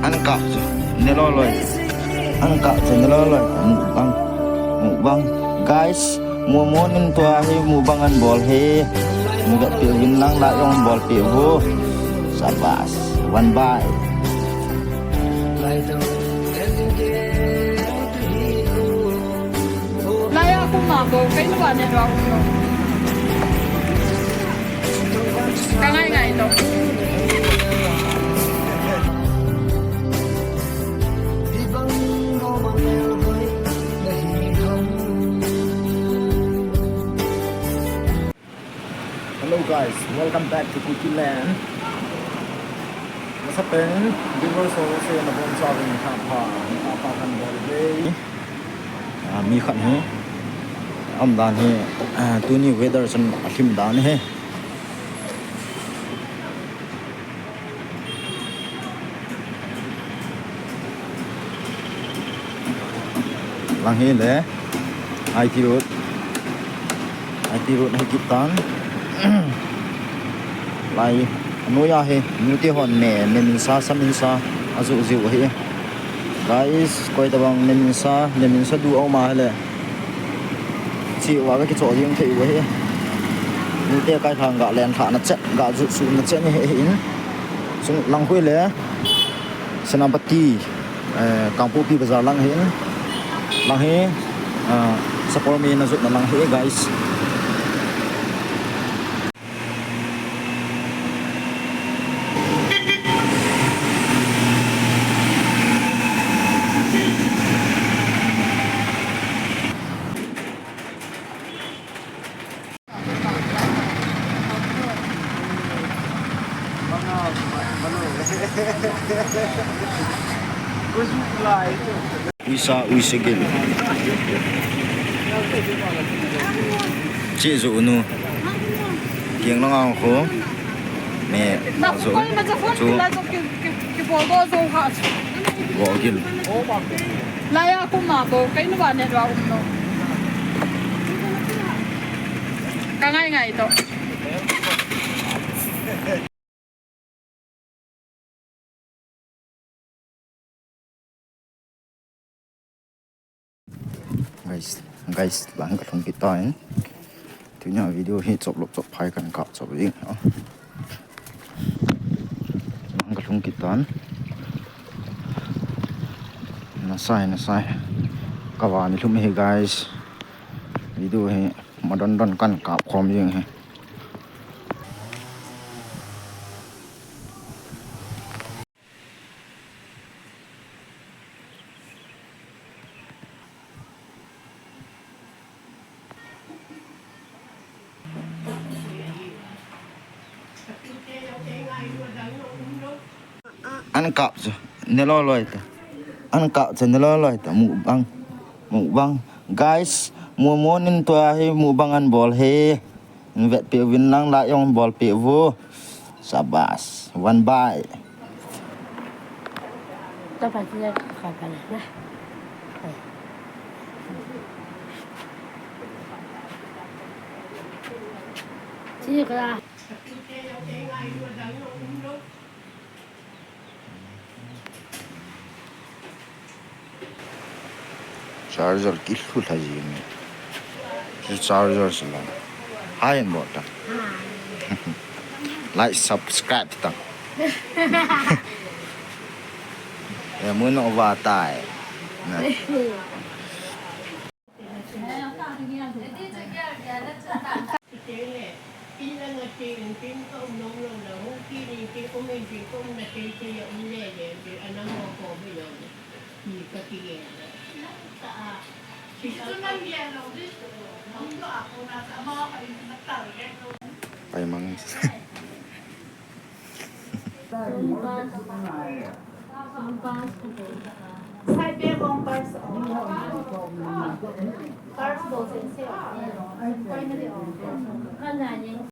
Angkat je neloloi, angkat je neloloi mukbang guys, muamonin tua he mubangan bol he nggak pilih nang lah yang bol pivo sabas one by Laya aku mabok kayak lu ada doang kangen itu Hello guys, welcome back to Cookie Land. Sa pen, river source na bon sa akin pa kan bol day. Mi khan he. Am dan he. Tu ni weather san akim dan he. Lang he le. IT road hay kitan. Lại nuôi à he nuôi tiêu hòn mẹ nên sa azu ziu he guys coi tao bằng nên sa du ao mà le chịu vào cái chỗ riêng thị he nuôi tiêu cái thằng gạ len thả nó chết gạ rụt sụn nó chết như he in sung lăng quê le Senapati kampung pi bazar lang he support me na zut na lang he guys. Uisa gel. Chị dụ nu. Kieng long ang ko. Mẹ dụ. Chú. Gõ gel. Laya aku mabok kayak lu ada doang kangen itu guys lang ka thong kita en tu nya video hi chop lop chop phai kan ka chop ring lang ka thong kitan na sai ka wa ni thum he guys video he madon don kan ka khom ring he angkat je neloloi ta mukbang guys muamonin tua he mubangan bol he nggak pilih nang lah yang bol pivo sabas one by Dapat dia kapan lah. Chỉ có là charger kill là gì này cái charger là hai một ta like subscribe ta em muốn nó vào tài này phải mang Sai pegam parça. Parça do sensei. Quay nó đi.